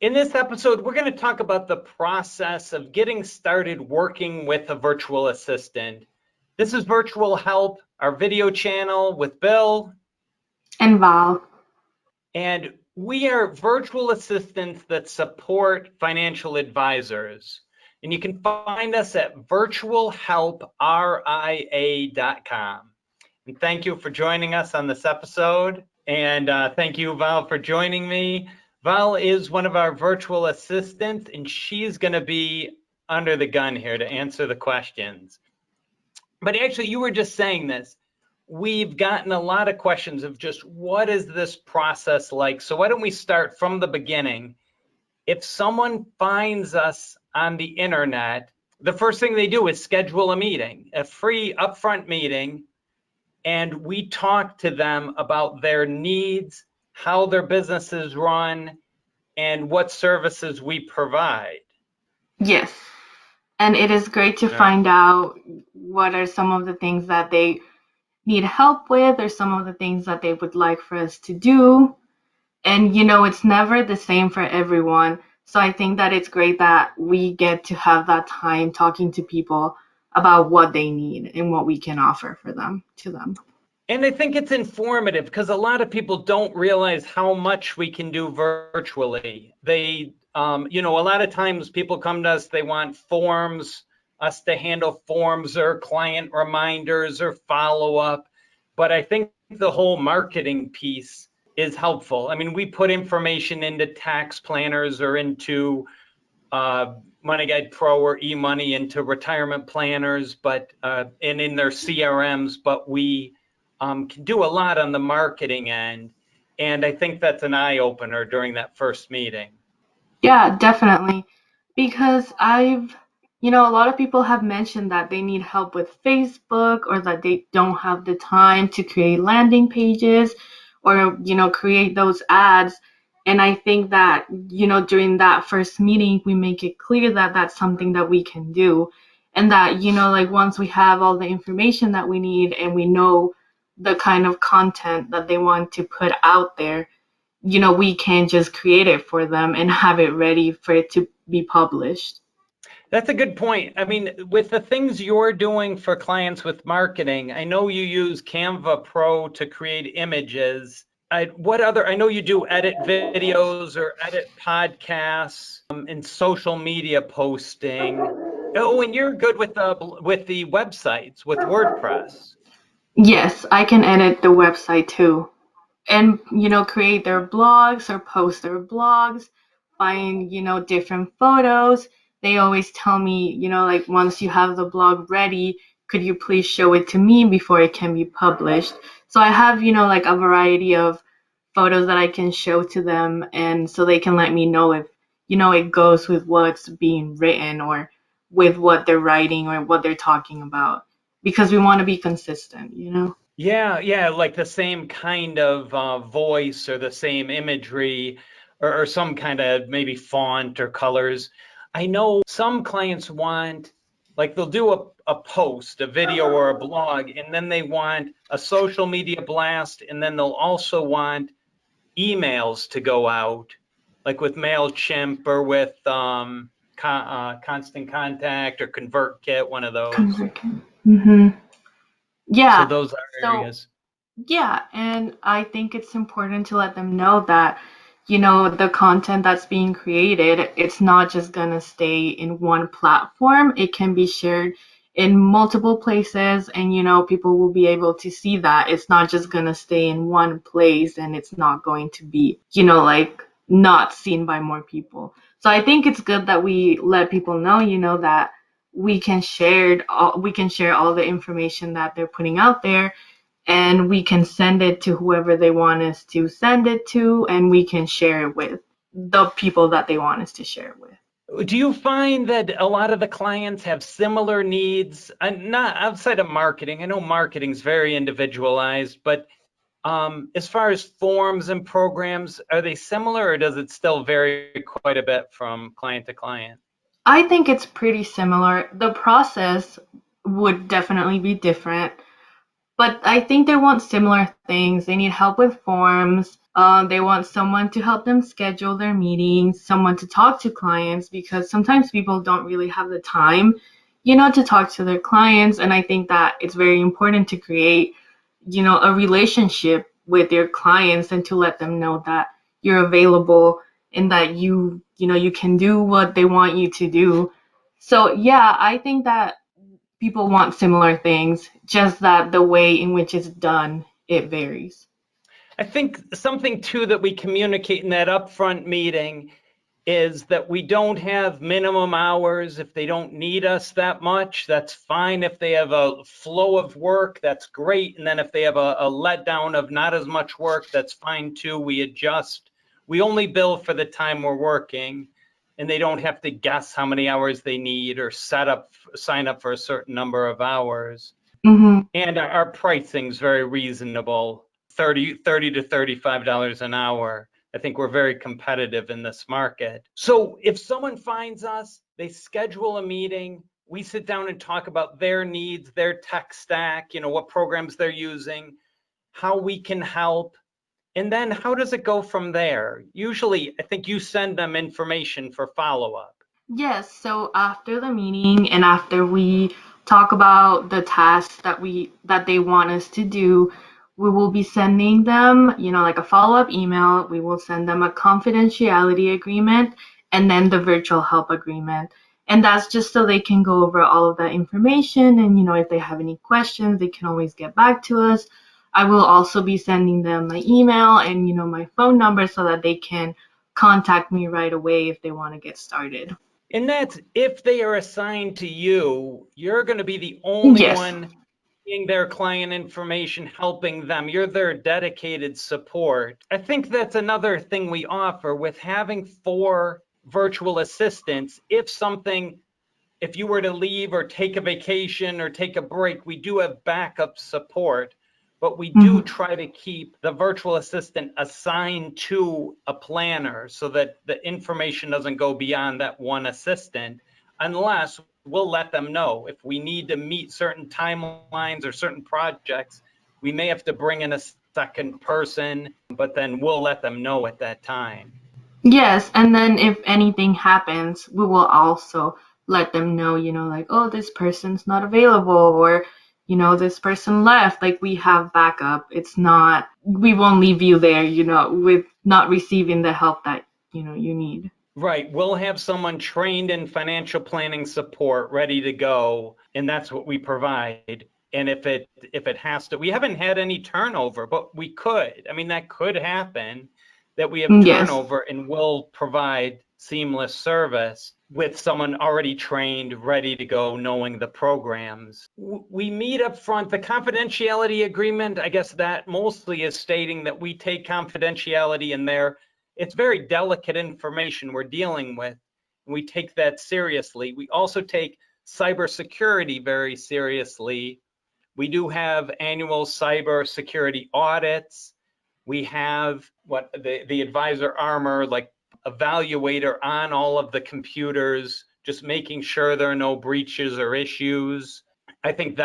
In this episode, we're going to talk about the process of getting started working with a virtual assistant. This is Virtual Help, our video channel with Bill and Val. And we are virtual assistants that support financial advisors. And you can find us at virtualhelpria.com. And thank you for joining us on this episode. And thank you, Val, for joining me. Val is one of our virtual assistants, and she's going to be under the gun here to answer the questions. But actually, you were just saying this. We've gotten a lot of questions of just what is this process like? So why don't we start from the beginning? If someone finds us on the internet, the first thing they do is schedule a meeting, a free upfront meeting, and we talk to them about their needs, how their businesses run, and what services we provide. Yes. And it is great to find out what are some of the things that they need help with or some of the things that they would like for us to do. And, it's never the same for everyone. So I think that it's great that we get to have that time talking to people about what they need and what we can offer to them. And I think it's informative because a lot of people don't realize how much we can do virtually. They, a lot of times people come to us, they want forms, us to handle forms or client reminders or follow-up. But I think the whole marketing piece is helpful. I mean, we put information into tax planners or into MoneyGuide Pro or eMoney into retirement planners, but and in their CRMs, but we can do a lot on the marketing end. And I think that's an eye opener during that first meeting. Yeah, definitely. Because a lot of people have mentioned that they need help with Facebook or that they don't have the time to create landing pages or, create those ads. And I think that, during that first meeting, we make it clear that that's something that we can do. And that, once we have all the information that we need and we know the kind of content that they want to put out there, we can just create it for them and have it ready for it to be published. That's a good point. I mean, with the things you're doing for clients with marketing, I know you use Canva Pro to create images. I know you do edit videos or edit podcasts and social media posting. Oh, and you're good with the websites, with WordPress. Yes, I can edit the website too. And, create their blogs or post their blogs, find, different photos. They always tell me, once you have the blog ready, could you please show it to me before it can be published? So I have, a variety of photos that I can show to them, and so they can let me know if, it goes with what's being written or with what they're writing or what they're talking about, because we want to be consistent. Yeah, like the same kind of voice or the same imagery or some kind of maybe font or colors. I know some clients want, like they'll do a post, a video or a blog, and then they want a social media blast, and then they'll also want emails to go out, like with MailChimp or with Constant Contact or ConvertKit, one of those. Mm-hmm. Yeah. So those are areas. Yeah, and I think it's important to let them know that, the content that's being created, it's not just gonna stay in one platform. It can be shared in multiple places, and people will be able to see that it's not just gonna stay in one place and it's not going to be, like not seen by more people. So I think it's good that we let people know, that we can share all the information that they're putting out there, and we can send it to whoever they want us to send it to, and we can share it with the people that they want us to share it with. Do you find that a lot of the clients have similar needs, not outside of marketing? I know marketing is very individualized, but as far as forms and programs, are they similar, or does it still vary quite a bit from client to client? I think it's pretty similar. The process would definitely be different, but I think they want similar things. They need help with forms. They want someone to help them schedule their meetings, someone to talk to clients, because sometimes people don't really have the time, to talk to their clients. And I think that it's very important to create, a relationship with your clients and to let them know that you're available and that you can do what they want you to do. So yeah, I think that people want similar things, just that the way in which it's done, it varies. I think something too that we communicate in that upfront meeting is that we don't have minimum hours. If they don't need us that much, that's fine. If they have a flow of work, that's great. And then if they have a letdown of not as much work, that's fine too. We adjust. We only bill for the time we're working, and they don't have to guess how many hours they need or sign up for a certain number of hours. Hmm. And our pricing's very reasonable, 30 to $35 an hour. I think we're very competitive in this market. So if someone finds us, they schedule a meeting, we sit down and talk about their needs, their tech stack, what programs they're using, how we can help. And then how does it go from there? Usually, I think you send them information for follow-up. Yes, so after the meeting and after we talk about the tasks that they want us to do, we will be sending them, like a follow-up email. We will send them a confidentiality agreement and then the virtual help agreement. And that's just so they can go over all of that information and if they have any questions, they can always get back to us. I will also be sending them my email and my phone number so that they can contact me right away if they want to get started. And that's if they are assigned to you, you're going to be the only Yes. one seeing their client information, helping them. You're their dedicated support. I think that's another thing we offer with having 4 virtual assistants. If you were to leave or take a vacation or take a break, we do have backup support, but we do Mhm. try to keep the virtual assistant assigned to a planner so that the information doesn't go beyond that one assistant, unless we'll let them know if we need to meet certain timelines or certain projects. We may have to bring in a second person, but then we'll let them know at that time. Yes, and then if anything happens, we will also let them know, like, oh, this person's not available or, this person left. Like, we have backup. It's not, we won't leave you there, with not receiving the help that, you need. Right. We'll have someone trained in financial planning support ready to go, and that's what we provide. And if it has to, we haven't had any turnover, but we could. I mean, that could happen that we have Yes. turnover and we'll provide seamless service with someone already trained, ready to go, knowing the programs. We meet up front. The confidentiality agreement, I guess that mostly is stating that we take confidentiality in there. It's very delicate information we're dealing with, and we take that seriously. We also take cybersecurity very seriously. We do have annual cybersecurity audits. We have what the advisor armor, like evaluator on all of the computers, just making sure there are no breaches or issues. I think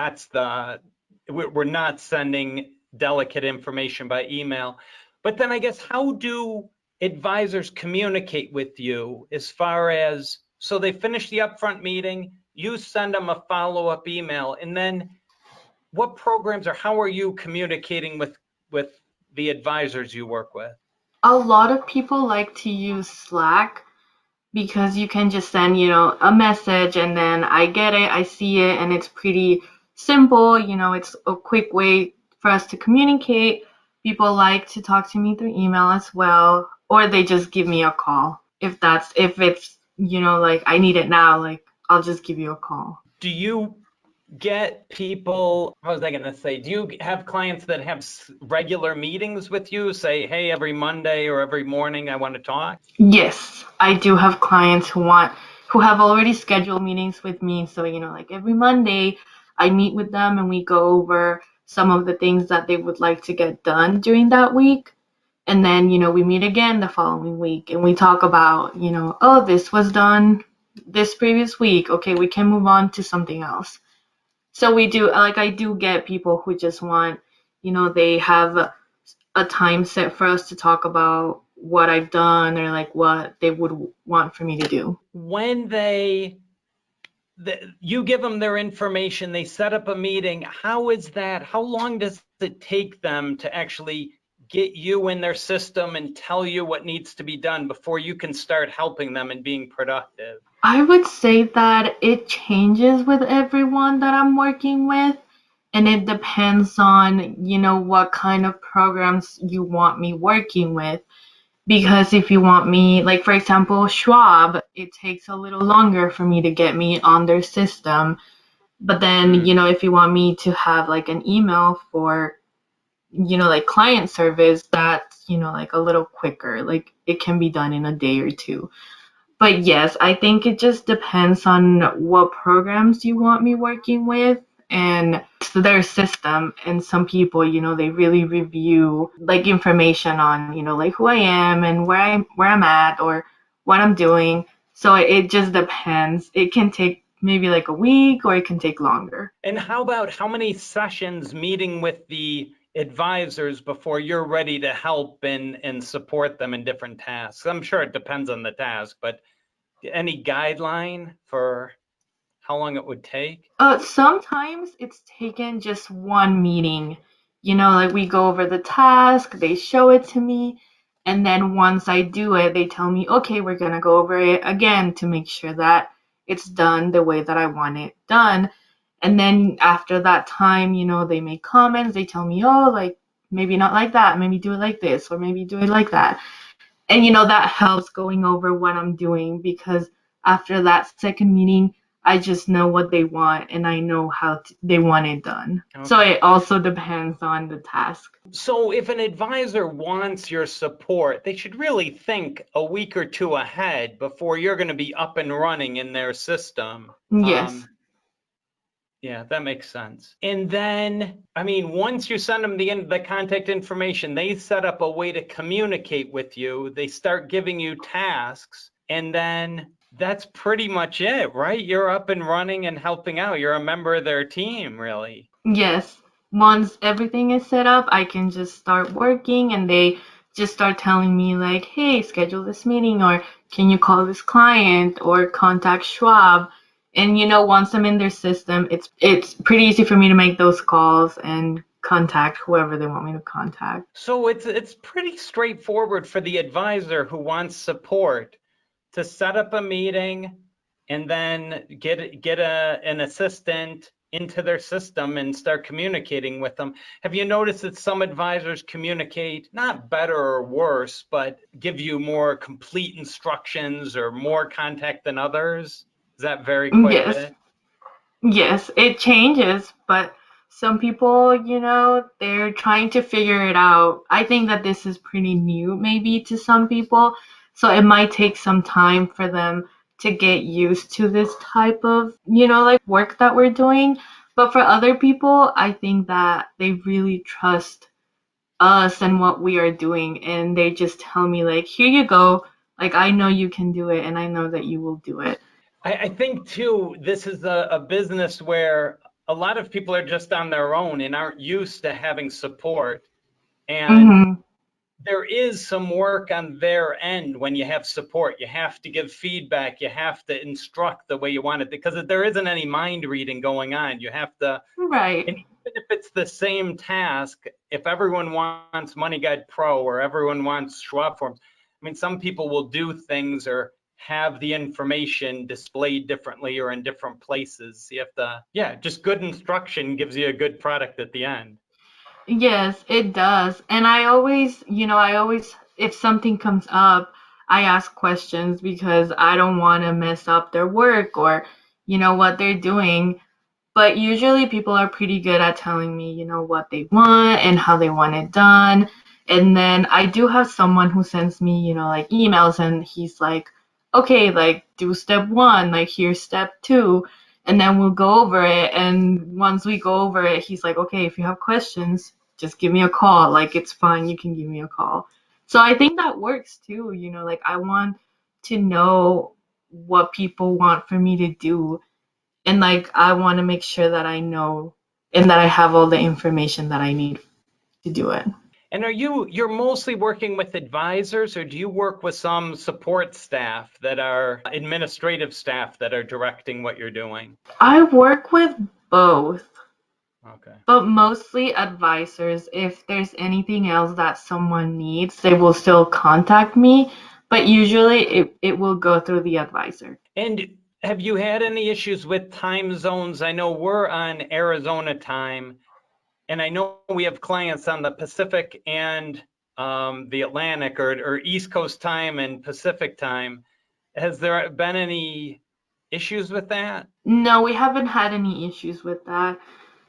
we're not sending delicate information by email. But then I guess how do advisors communicate with you as far as, so they finish the upfront meeting, you send them a follow-up email, and then what programs or how are you communicating with the advisors you work with? A lot of people like to use Slack because you can just send, a message and then I get it, I see it, and it's pretty simple. It's a quick way for us to communicate. People like to talk to me through email as well, or they just give me a call. If it's, like I need it now, like I'll just give you a call. Do you get people, what was I going to say? Do you have clients that have regular meetings with you, say, hey, every Monday or every morning I want to talk? Yes, I do have clients who have already scheduled meetings with me. So, like every Monday, I meet with them and we go over some of the things that they would like to get done during that week. And then, we meet again the following week and we talk about, oh, this was done this previous week. Okay, we can move on to something else. So we do, like, I do get people who just want, they have a time set for us to talk about what I've done or like what they would want for me to do. When you give them their information, they set up a meeting. How is that? How long does it take them to actually get you in their system and tell you what needs to be done before you can start helping them and being productive? I would say that it changes with everyone that I'm working with, and it depends on, what kind of programs you want me working with. Because if you want me, like for example, Schwab, it takes a little longer for me to get me on their system. But then, if you want me to have like an email for, like client service, that's, like a little quicker. Like it can be done in a day or two. But yes, I think it just depends on what programs you want me working with and their system. And some people, they really review like information on, like who I am and where I'm at or what I'm doing. So it just depends. It can take maybe like a week or it can take longer. And how about how many sessions meeting with the advisors before you're ready to help and support them in different tasks? I'm sure it depends on the task, but any guideline for how long it would take? Sometimes it's taken just one meeting. Like we go over the task, they show it to me, and then once I do it, they tell me, okay, we're gonna go over it again to make sure that it's done the way that I want it done. And then after that time, they make comments, they tell me, oh, like maybe not like that, maybe do it like this, or maybe do it like that. And that helps going over what I'm doing because after that second meeting, I just know what they want and I know how they want it done. Okay. So it also depends on the task. So if an advisor wants your support, they should really think a week or two ahead before you're going to be up and running in their system. Yes. Yeah, that makes sense. And then, I mean, once you send them the contact information, they set up a way to communicate with you. They start giving you tasks, and then that's pretty much it, right? You're up and running and helping out. You're a member of their team, really. Yes. Once everything is set up, I can just start working and they just start telling me like, hey, schedule this meeting or can you call this client or contact Schwab. And once I'm in their system, it's pretty easy for me to make those calls and contact whoever they want me to contact. So it's pretty straightforward for the advisor who wants support to set up a meeting and then get an assistant into their system and start communicating with them. Have you noticed that some advisors communicate not better or worse, but give you more complete instructions or more contact than others? Is that very quite a bit? Yes, it changes, but some people, they're trying to figure it out. I think that this is pretty new maybe to some people, so it might take some time for them to get used to this type of, like work that we're doing. But for other people, I think that they really trust us and what we are doing, and they just tell me like, here you go, like I know you can do it and I know that you will do it. I think too, this is a business where a lot of people are just on their own and aren't used to having support. And there is some work on their end when you have support. You have to give feedback. You have to instruct the way you want it because there isn't any mind reading going on. You have to, Right. and even if it's the same task, if everyone wants MoneyGuide Pro or everyone wants Schwab Forms, I mean, some people will do things or have the information displayed differently or in different places. You have to, yeah, just good instruction gives you a good product at the end. Yes, it does. And I always, if something comes up, I ask questions because I don't want to mess up their work or, what they're doing. But usually people are pretty good at telling me, what they want and how they want it done. And then I do have someone who sends me, like emails and he's like, okay, like do step one, like here's step two. And then we'll go over it. And once we go over it, he's like, okay, if you have questions, just give me a call. Like it's fine, you can give me a call. So I think that works too. Like I want to know what people want for me to do. And like I want to make sure that I know and that I have all the information that I need to do it. And you're mostly working with advisors, or do you work with some support staff that are administrative staff that are directing what you're doing? I work with both, Okay. but mostly advisors. If there's anything else that someone needs, they will still contact me, but usually it will go through the advisor. And have you had any issues with time zones? I know we're on Arizona time, and I know we have clients on the Pacific and the Atlantic or East Coast time and Pacific time. Has there been any issues with that? No, we haven't had any issues with that.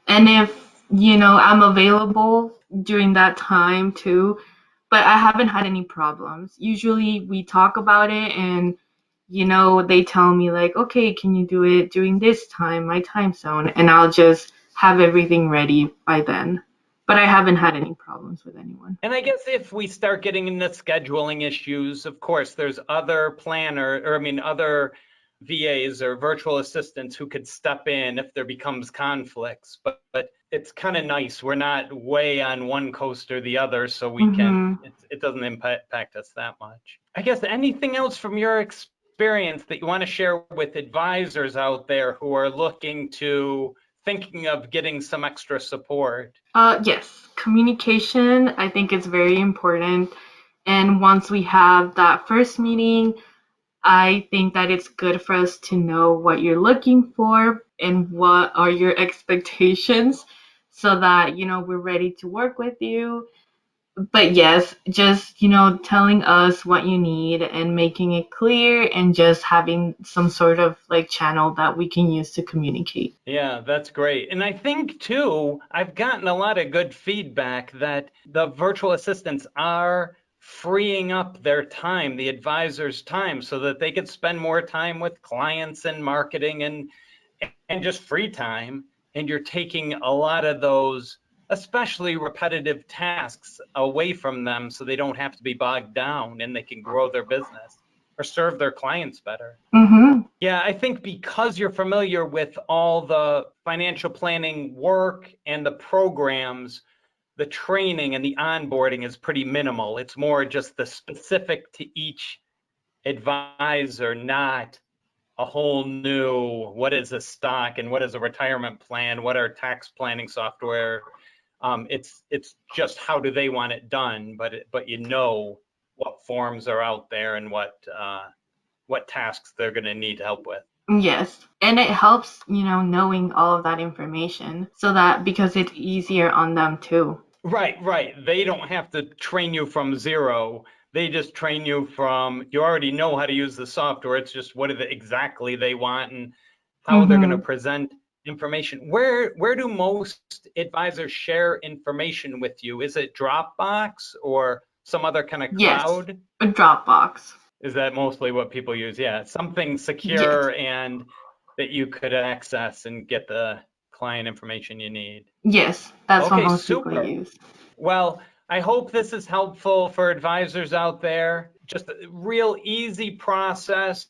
And if, I'm available during that time too, but I haven't had any problems. Usually we talk about it and, they tell me like, okay, can you do it during this time, my time zone? And I'll just have everything ready by then. But I haven't had any problems with anyone. And I guess if we start getting into scheduling issues, of course, there's other other VAs or virtual assistants who could step in if there becomes conflicts. But it's kind of nice. We're not way on one coast or the other, so we can, it doesn't impact us that much. I guess anything else from your experience that you want to share with advisors out there who are thinking of getting some extra support? Yes, communication, I think it's very important. And once we have that first meeting, I think that it's good for us to know what you're looking for and what are your expectations so that, we're ready to work with you. But yes, just, telling us what you need and making it clear and just having some sort of like channel that we can use to communicate. Yeah, that's great. And I think too, I've gotten a lot of good feedback that the virtual assistants are freeing up their time, the advisor's time, so that they could spend more time with clients and marketing and just free time. And you're taking a lot of those, especially repetitive tasks, away from them so they don't have to be bogged down and they can grow their business or serve their clients better. Yeah, I think because you're familiar with all the financial planning work and the programs, the training and the onboarding is pretty minimal. It's more just the specific to each advisor, not a whole new, what is a stock and what is a retirement plan? What are tax planning software? It's just how do they want it done, but what forms are out there and what tasks they're going to need help with. Yes. And it helps, knowing all of that information so that because it's easier on them too. Right. They don't have to train you from zero. They just train you from, you already know how to use the software. It's just what exactly they want and how they're going to present information. Where do most advisors share information with you? Is it Dropbox or some other kind of cloud? Yes, a Dropbox. Is that mostly what people use? Yeah, something secure and that you could access and get the client information you need. Yes, that's what most people use. Well, I hope this is helpful for advisors out there. Just a real easy process.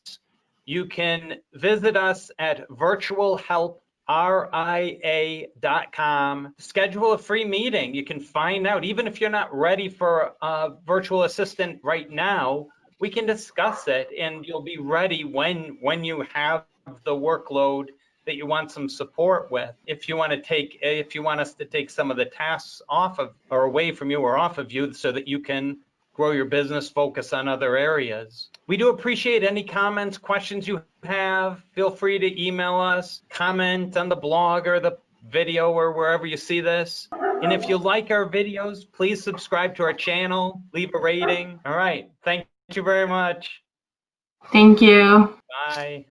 You can visit us at virtualhelpria.com. Schedule a free meeting. You can find out, even if you're not ready for a virtual assistant right now, we can discuss it and you'll be ready when you have the workload that you want some support with. If you want us to take some of the tasks off of or away from you or off of you so that you can grow your business, focus on other areas. We do appreciate any comments, questions you have. Feel free to email us, comment on the blog or the video or wherever you see this. And if you like our videos, please subscribe to our channel, leave a rating. All right. Thank you very much. Thank you. Bye.